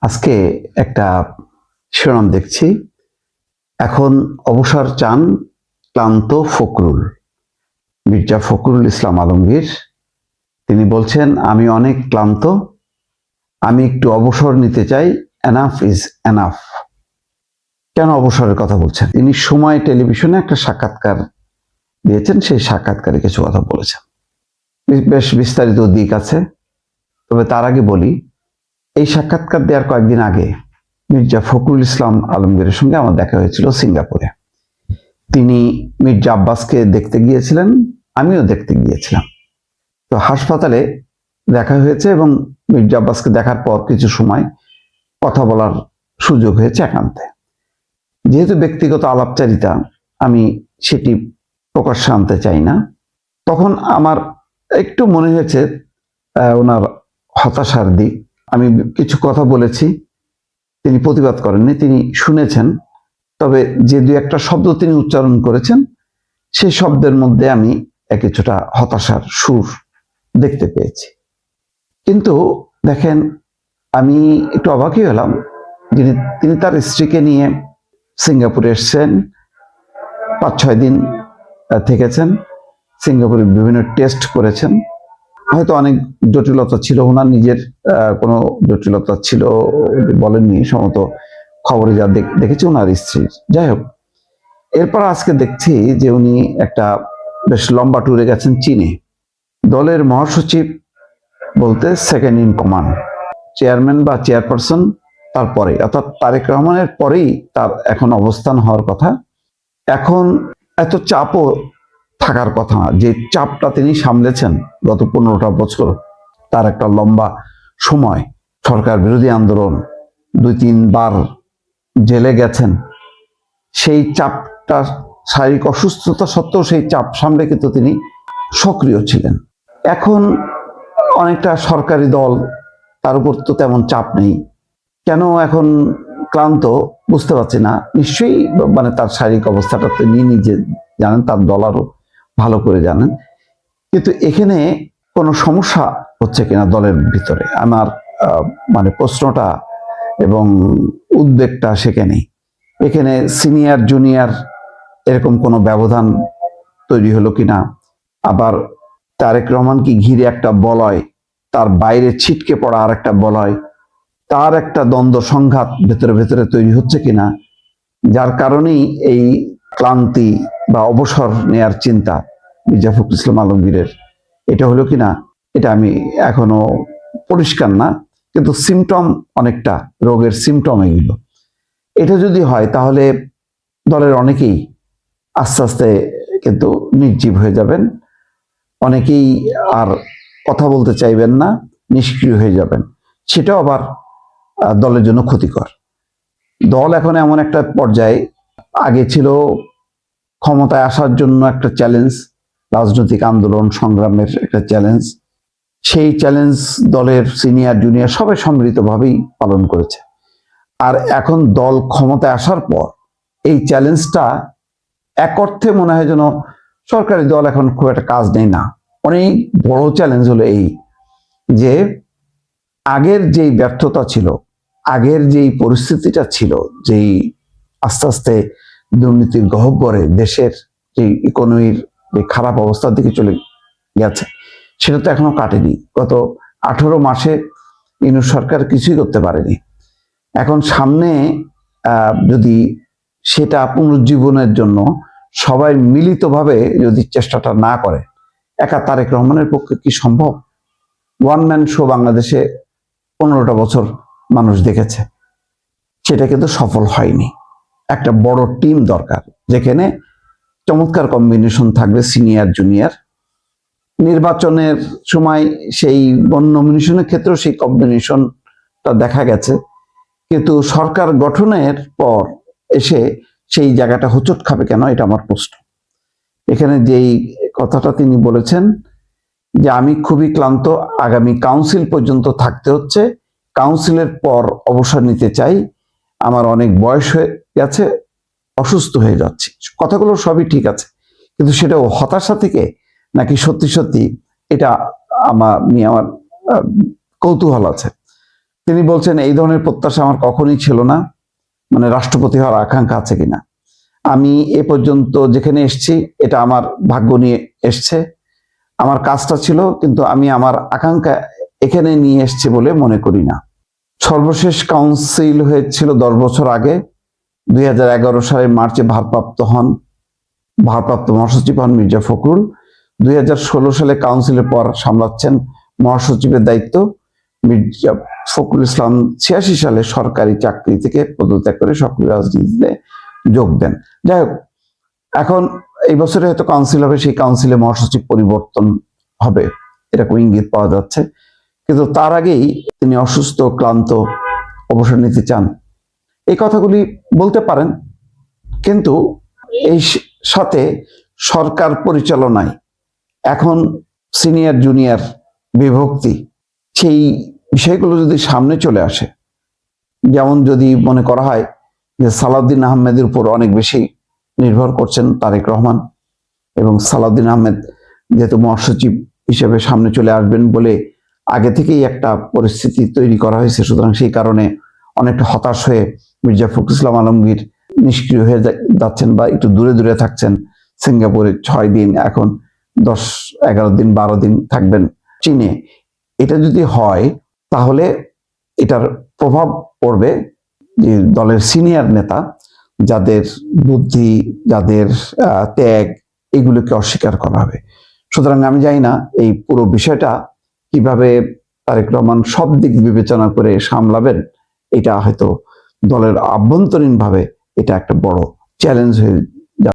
আজকে একটা শিরোনাম দেখছি, এখন অবসর চান ক্লান্ত ফখরুল। মির্জা ফখরুল ইসলাম আলমগীর তিনি বলছেন, আমি অনেক ক্লান্ত, আমি একটু অবসর নিতে চাই, এনাফ ইজ এনাফ। কেন অবসরের কথা বলছেন? তিনি সময় টেলিভিশনে একটা সাক্ষাৎকার দিয়েছেন, সেই সাক্ষাৎকারে কিছু কথা বলেছেন, বেশ বিস্তারিত দিক আছে। তবে তার আগে বলি, এই সাক্ষাৎকার দেওয়ার কয়েকদিন আগে মির্জা ফখরুল ইসলাম আলমগীরের সঙ্গে আমার দেখা হয়েছিল সিঙ্গাপুরে। তিনি মির্জা আব্বাসকে দেখতে গিয়েছিলেন, আমিও দেখতে গিয়েছিলাম। তো হাসপাতালে দেখা হয়েছে এবং মির্জা আব্বাসকে দেখার পর কিছু সময় কথা বলার সুযোগ হয়েছে একান্তে। যেহেতু ব্যক্তিগত আলাপচারিতা, আমি সেটি প্রকাশ্যে আনতে চাই না। তখন আমার একটু মনে হয়েছে ওনার হতাশার দিক। আমি কিছু কথা বলেছি, তিনি প্রতিবাদ করেননি, তিনি শুনেছেন। তবে যে দুই একটা শব্দ তিনি উচ্চারণ করেছেন, সেই শব্দের মধ্যে আমি কিছুটা হতাশার সুর দেখতে পেয়েছি। কিন্তু দেখেন, আমি একটু অবাকই হলাম, তিনি তার স্ত্রীকে নিয়ে সিঙ্গাপুরে এসছেন, 5-6 দিন থেকেছেন, সিঙ্গাপুরে বিভিন্ন টেস্ট করেছেন। হয়তো অনেক জটিলতা ছিল, ওনার নিজের কোনো জটিলতা ছিল বলেননি, সম্ভবত খবরে যা দেখেছি ওনার স্ত্রীর। যাই হোক, এরপর আজকে দেখছি যে উনি একটা বেশ লম্বা ট্যুরে গেছেন চীনে। দলের মহাসচিব বলতে সেকেন্ড ইন কমান্ড, চেয়ারম্যান বা চেয়ারপারসন তারপরে, অর্থাৎ তারেক রহমানের পরেই তার এখন অবস্থান হওয়ার কথা। এখন এত চাপও থাকার কথা না, যে চাপটা তিনি সামলেছেন গত 15টা বছর, তার একটা লম্বা সময়, সরকার বিরোধী আন্দোলন, 2-3 বার জেলে গেছেন, সেই চাপটা, শারীরিক অসুস্থতা সত্ত্বেও সেই চাপ সামলে কিন্তু তিনি সক্রিয় ছিলেন। এখন অনেকটা সরকারি দল, তার উপর তো তেমন চাপ নেই, কেন এখন ক্লান্ত বুঝতে পারছি না। নিশ্চয়ই মানে তার শারীরিক অবস্থাটা তিনি নিজে জানেন, তার দল আরও ভালো করে জানেন। কিন্তু এখানে কোনো সমস্যা হচ্ছে কিনা দলের ভিতরে, আমার মানে প্রশ্নটা এবং উদ্বেগটা সেখানেই। এখানে সিনিয়র জুনিয়র এরকম কোনো ব্যবধান তৈরি হলো কিনা, আবার তারেক রহমানকে ঘিরে একটা বলয়, তার বাইরে ছিটকে পড়া আর একটা বলয়, তার একটা দ্বন্দ্ব সংঘাত ভেতরে ভেতরে তৈরি হচ্ছে কিনা, যার কারণেই এই ক্লান্তি বা অবসর নেয়ার চিন্তা মির্জা ফখরুল ইসলাম আলমগীরের, এটা হলো কিনা এটা আমি এখনো পরিষ্কার না। কিন্তু সিমটম, অনেকটা রোগের সিমটম এগুলো। এটা যদি হয় তাহলে দলের অনেকেই আস্তে আস্তে কিন্তু নির্জীব হয়ে যাবেন, অনেকেই আর কথা বলতে চাইবেন না, নিষ্ক্রিয় হয়ে যাবেন। সেটাও আবার দলের জন্য ক্ষতিকর। দল এখন এমন একটা পর্যায়ে, আগে ছিল ক্ষমতায় আসার জন্য একটা চ্যালেঞ্জ, রাজনৈতিক আন্দোলন সংগ্রামের একটা চ্যালেঞ্জ। সেই চ্যালেঞ্জ দলের সিনিয়র জুনিয়র সবাই সম্মিলিতভাবেই পালন করেছে। আর এখন দল ক্ষমতায় আসার পর এই চ্যালেঞ্জটা এক অর্থে মনে হয় যেন সরকারি দল এখন খুব একটা কাজ নেই না। অনেক বড় চ্যালেঞ্জ হলো এই যে, আগের যেই ব্যর্থতা ছিল, আগের যেই পরিস্থিতিটা ছিল, যেই আস্তে আস্তে দুর্নীতির গহ্বরে দেশের যে ইকোনমির যে খারাপ অবস্থার দিকে চলে গেছে, সেটা তো এখনো কাটেনি। গত 18 মাসে ইউনূস সরকার কিছুই করতে পারেনি। এখন সামনে যদি সেটা পুনরুজ্জীবনের জন্য সবাই মিলিতভাবে যদি চেষ্টাটা না করে, একা তারেক রহমানের পক্ষে কি সম্ভব? ওয়ান ম্যান শো বাংলাদেশে 15টা বছর মানুষ দেখেছে, সেটা কিন্তু সফল হয়নি। একটা বড় টিম দরকার, যেখানে চমৎকার কম্বিনেশন থাকবে সিনিয়র জুনিয়র। নির্বাচনের সময় সেই নমিনেশনের ক্ষেত্রেও সেই কম্বিনেশনটা দেখা গেছে, কিন্তু সরকার গঠনের পর এসে সেই জায়গাটা হোঁচট খাবে কেন, এটা আমার প্রশ্ন। এখানে যেই কথাটা তিনি বলেছেন যে, আমি খুবই ক্লান্ত, আগামী কাউন্সিল পর্যন্ত থাকতে হচ্ছে, কাউন্সিলের পর অবসর নিতে চাই, আমার অনেক বয়স হয়ে গেছে, অসুস্থ হয়ে যাচ্ছি। কথাগুলো সবই ঠিক আছে, কিন্তু সেটা হতাশা থেকে নাকি সত্যি সত্যি, এটা আমার নিয়ে আমার কৌতূহল আছে। তিনি বলছেন এই ধরনের প্রত্যাশা আমার কখনোই ছিল না, মানে রাষ্ট্রপতি হওয়ার আকাঙ্ক্ষা আছে কিনা। আমি এ পর্যন্ত যেখানে এসেছি এটা আমার ভাগ্য নিয়ে এসছে, আমার কাজটা ছিল, কিন্তু আমি আমার আকাঙ্ক্ষা এখানে নিয়ে এসছি বলে মনে করি না। সর্বশেষ কাউন্সিল হয়েছিল 10 বছর আগে, 2011 সালের মার্চে ভারপ্রাপ্ত মহাসচিব হন মির্জা ফখরুল। 2016 সালে কাউন্সিলের পর সামলাচ্ছেন মহাসচিবের দায়িত্ব। মির্জা ফখরুল ইসলাম 86 সালে সরকারি চাকরি থেকে পদত্যাগ করে সক্রিয় রাজনীতিতে যোগ দেন। যাই হোক, এখন এই বছরে হয়তো কাউন্সিল হবে, সেই কাউন্সিলে মহাসচিব পরিবর্তন হবে এরকম ইঙ্গিত পাওয়া যাচ্ছে। কিন্তু তার আগেই তিনি অসুস্থ, ক্লান্ত, অবসর নিতে চান, এই কথাগুলি বলতে পারেন। কিন্তু এই সাথে সরকার পরিচালনায় এখন সিনিয়র জুনিয়র বিভক্তি, সেই বিষয়গুলো যদি সামনে চলে আসে, যেমন যদি মনে করা হয় যে সালাউদ্দিন আহমেদের উপর অনেক বেশি নির্ভর করছেন তারেক রহমান, এবং সালাউদ্দিন আহমেদ যেহেতু মহাসচিব হিসেবে সামনে চলে আসবেন বলে আগে থেকেই একটা পরিস্থিতি তৈরি করা হয়েছে, সুতরাং সেই কারণে অনেকটা হতাশ হয়ে মির্জা ফখরুল ইসলাম আলমগীর নিষ্ক্রিয় হয়ে যাচ্ছেন বা একটু দূরে দূরে থাকছেন। সিঙ্গাপুরে 6 দিন, এখন 10, 11 দিন, 12 দিন থাকবেন চীনে। এটা যদি হয় তাহলে এটার প্রভাব পড়বে যে দলের সিনিয়র নেতা, যাদের বুদ্ধি, যাদের ত্যাগ, এগুলোকে অস্বীকার করা হবে। সুতরাং আমি জানি না এই পুরো বিষয়টা কিভাবে তারেক রহমান সব দিক বিবেচনা করে সামলাবেন। এটা হয়তো দলের আভ্যন্তরীণভাবে এটা একটা বড় চ্যালেঞ্জ হয়ে